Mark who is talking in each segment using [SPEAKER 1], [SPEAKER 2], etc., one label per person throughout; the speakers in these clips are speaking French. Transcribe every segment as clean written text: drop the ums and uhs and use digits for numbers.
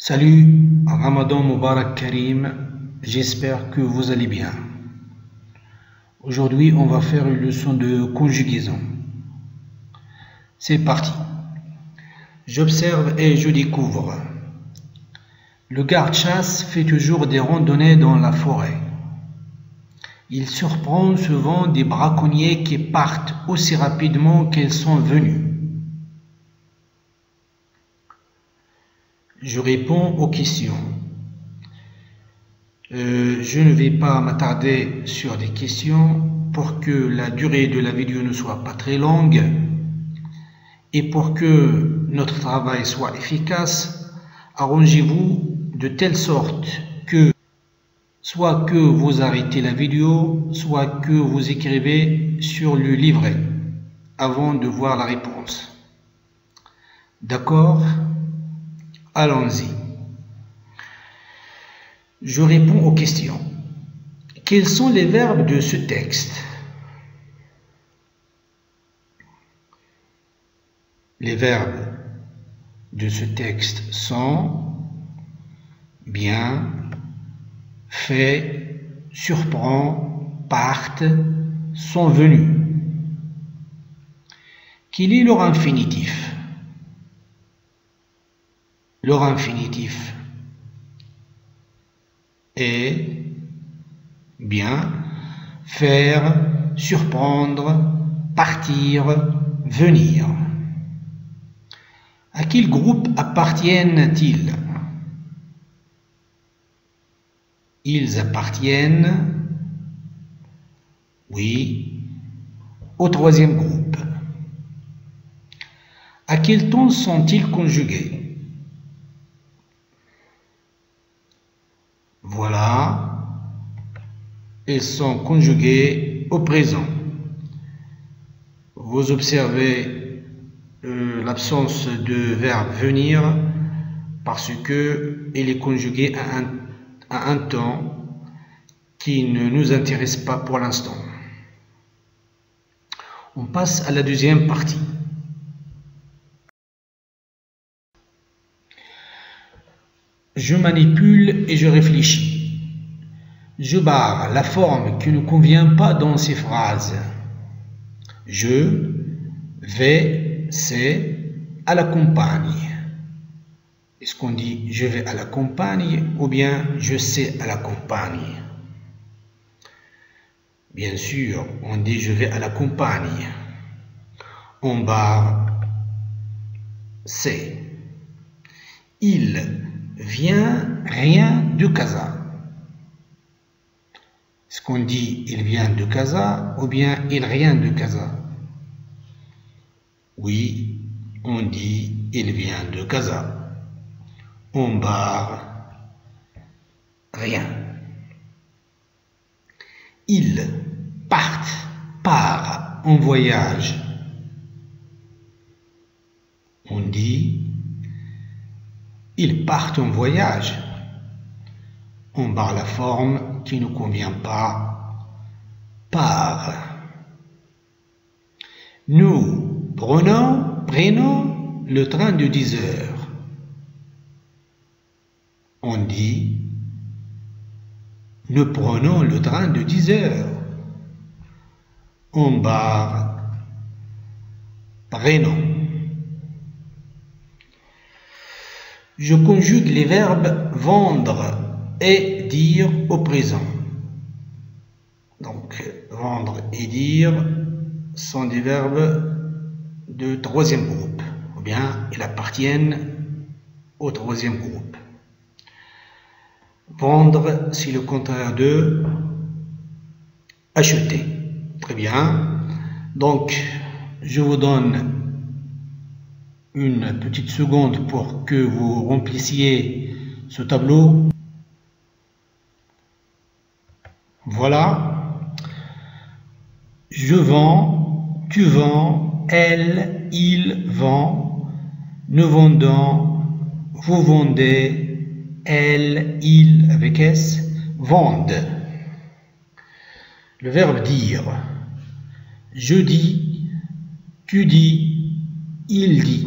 [SPEAKER 1] Salut, Ramadan Mubarak Karim, j'espère que vous allez bien. Aujourd'hui, on va faire une leçon de conjugaison. C'est parti. J'observe et je découvre. Le garde-chasse fait toujours des randonnées dans la forêt. Il surprend souvent des braconniers qui partent aussi rapidement qu'ils sont venus. Je réponds aux questions. Je ne vais pas m'attarder sur des questions pour que la durée de la vidéo ne soit pas très longue et pour que notre travail soit efficace. Arrangez-vous de telle sorte que soit que vous arrêtez la vidéo, soit que vous écrivez sur le livret avant de voir la réponse. D'accord ? Allons-y. Je réponds aux questions. Quels sont les verbes de ce texte? Les verbes de ce texte sont bien, fait, surprend, partent, sont venus. Quel est leur infinitif? Leur infinitif est bien, faire, surprendre, partir, venir. À quel groupe appartiennent-ils? Ils appartiennent, oui, au troisième groupe. À quel temps sont-ils conjugués? Voilà, ils sont conjugués au présent. Vous observez l'absence de verbe venir parce que il est conjugué à un temps qui ne nous intéresse pas pour l'instant. On passe à la deuxième partie. Je manipule et je réfléchis. Je barre la forme qui ne convient pas dans ces phrases. Je vais, c'est, à la campagne. Est-ce qu'on dit je vais à la campagne ou bien je sais à la campagne? Bien sûr, on dit je vais à la campagne. On barre, c'est. Il vient rien de Casa. Est-ce qu'on dit il vient de Casa ou bien il vient de Casa? Oui, on dit il vient de Casa. On barre rien. Ils partent, part en voyage. On dit ils partent en voyage. On barre la forme qui ne convient pas. Part. Nous prenons le train de 10 heures. On dit nous prenons le train de 10 heures. On barre prenons. Je conjugue les verbes vendre et dire au présent. Donc, vendre et dire sont des verbes de troisième groupe, ou bien ils appartiennent au troisième groupe. Vendre, c'est le contraire de acheter. Très bien. Donc, je vous donne une petite seconde pour que vous remplissiez ce tableau. Voilà. Je vends, tu vends, elle, il vend, nous vendons, vous vendez, elle, il avec S, vendent. Le verbe dire. Je dis, tu dis, il dit.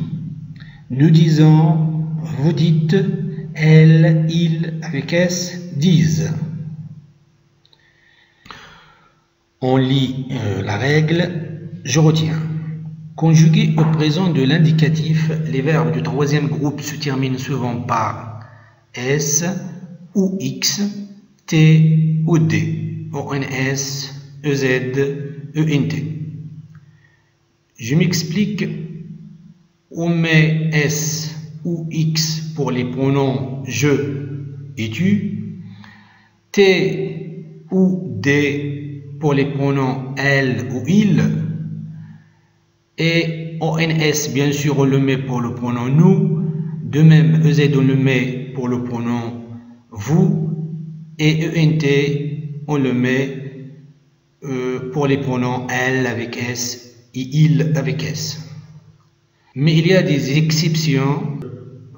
[SPEAKER 1] Nous disons, vous dites, elle, il avec S, disent. On lit la règle, je retiens. Conjugués au présent de l'indicatif, les verbes du troisième groupe se terminent souvent par S ou X, T ou D, ONS, EZ, ENT. Je m'explique, on met S ou X pour les pronoms je et tu, T ou D pour les pronoms elle ou il, et ONS bien sûr on le met pour le pronom nous, de même EZ on le met pour le pronom vous, et ENT on le met pour les pronoms elle avec S et il avec S. Mais il y a des exceptions.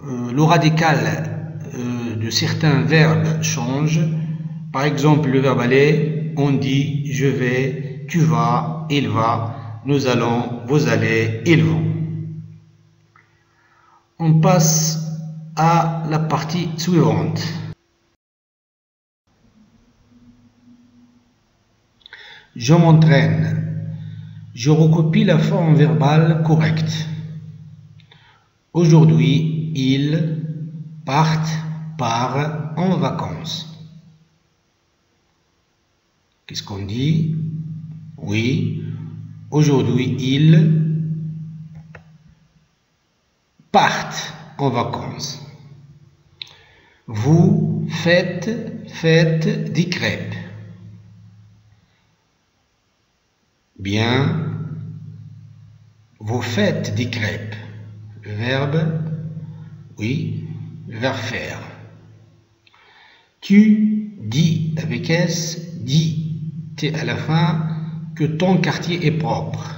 [SPEAKER 1] Le radical de certains verbes change. Par exemple, le verbe aller, on dit je vais, tu vas, il va, nous allons, vous allez, ils vont. On passe à la partie suivante. Je m'entraîne. Je recopie la forme verbale correcte. Aujourd'hui, ils partent en vacances. Qu'est-ce qu'on dit? Oui, aujourd'hui, ils partent en vacances. Vous faites des crêpes. Bien, vous faites des crêpes. Le verbe, oui, le verbe faire. Tu dis avec S, dis, T à la fin, que ton quartier est propre.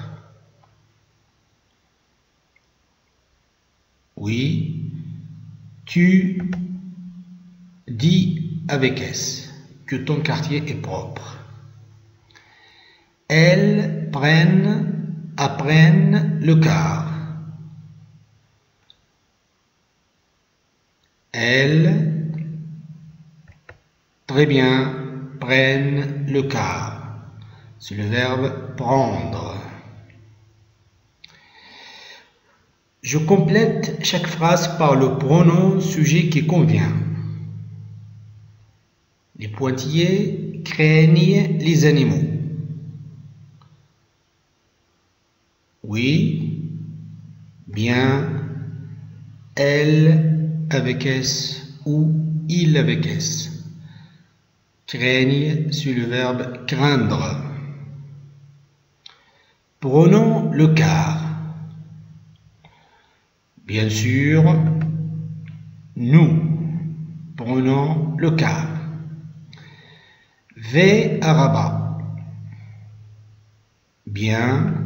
[SPEAKER 1] Oui, tu dis avec S, que ton quartier est propre. Elles apprennent le car. Elles, très bien, prennent le car. C'est le verbe prendre. Je complète chaque phrase par le pronom sujet qui convient. Les pointillés craignent les animaux. Oui, bien, elle avec S ou il avec S. Craignent sur le verbe craindre. Prenons le car. Bien sûr, nous prenons le car. Vais à Rabat. Bien,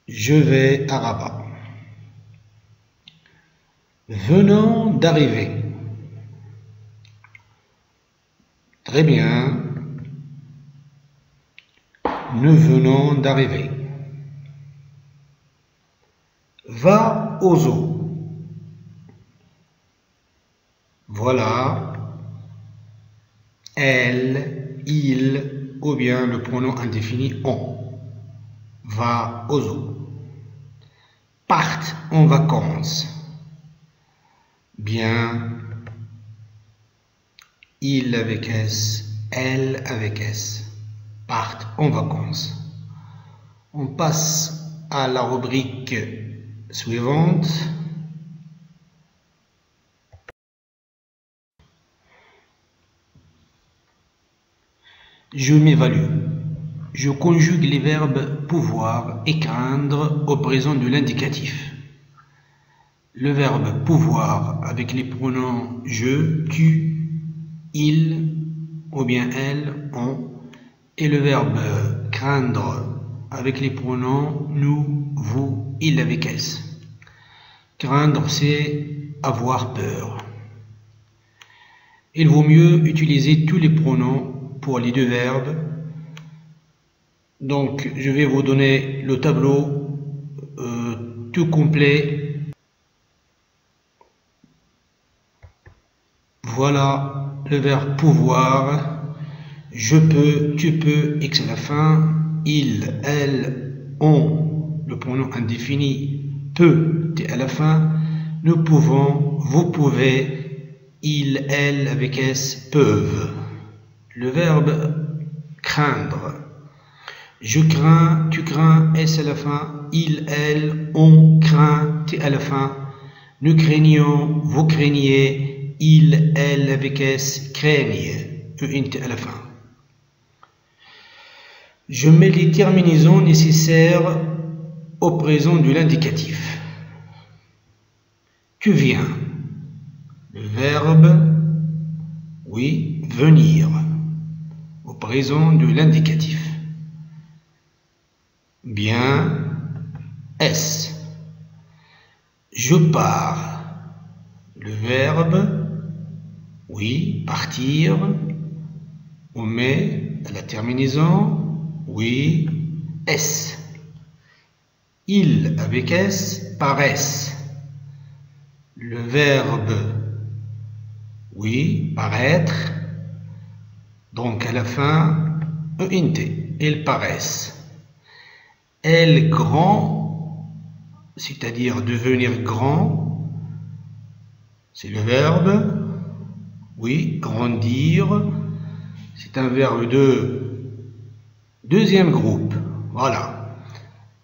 [SPEAKER 1] je vais à Rabat. Venons d'arriver. Très bien. Nous venons d'arriver. Va au zoo. Voilà. Elle, il ou bien le pronom indéfini on. Va au zoo. Partent en vacances. Bien, il avec S, elle avec S, partent en vacances. On passe à la rubrique suivante. Je m'évalue. Je conjugue les verbes pouvoir et craindre au présent de l'indicatif. Le verbe pouvoir avec les pronoms je, tu, il ou bien elle, on, et le verbe craindre avec les pronoms nous, vous, il avec S. Craindre, c'est avoir peur. Il vaut mieux utiliser tous les pronoms pour les deux verbes. Donc, je vais vous donner le tableau tout complet Voilà le verbe pouvoir. Je peux, tu peux, X à la fin. Il, elle, on, le pronom indéfini, peut, T à la fin. Nous pouvons, vous pouvez, il, elle, avec S, peuvent. Le verbe craindre. Je crains, tu crains, S à la fin. Il, elle, on craint, T à la fin. Nous craignons, vous craignez, il, elle, avec S, craignent, ENT à la fin. Je mets les terminaisons nécessaires au présent de l'indicatif. Tu viens. Le verbe, oui, venir, au présent de l'indicatif. Bien, S. Je pars. Le verbe, oui, partir. On met à la terminaison, oui, S. Il avec S, paraissent. Le verbe, oui, paraître. Donc à la fin, ENT, ils paraissent. Elle grand, c'est-à-dire devenir grand, c'est le verbe, oui, grandir, c'est un verbe de deuxième groupe, voilà.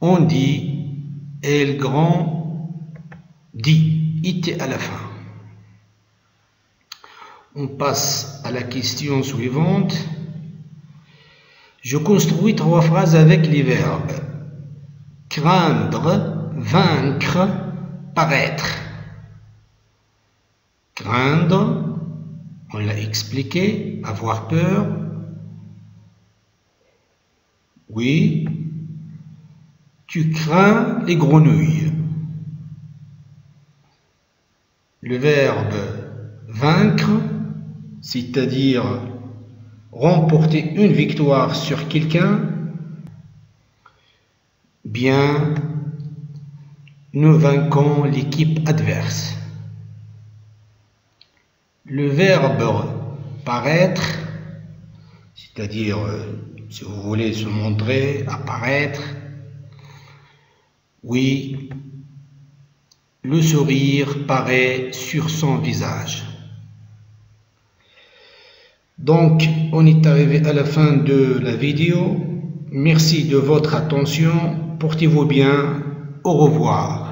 [SPEAKER 1] On dit, elle grand, dit, IT à la fin. On passe à la question suivante. Je construis 3 phrases avec les verbes craindre, vaincre, paraître. Craindre, on l'a expliqué, avoir peur. Oui, tu crains les grenouilles. Le verbe vaincre, c'est-à-dire remporter une victoire sur quelqu'un. Bien, nous vainquons l'équipe adverse. Le verbe paraître, c'est-à-dire, si vous voulez se montrer, apparaître. Oui, le sourire paraît sur son visage. Donc, on est arrivé à la fin de la vidéo. Merci de votre attention. Portez-vous bien. Au revoir.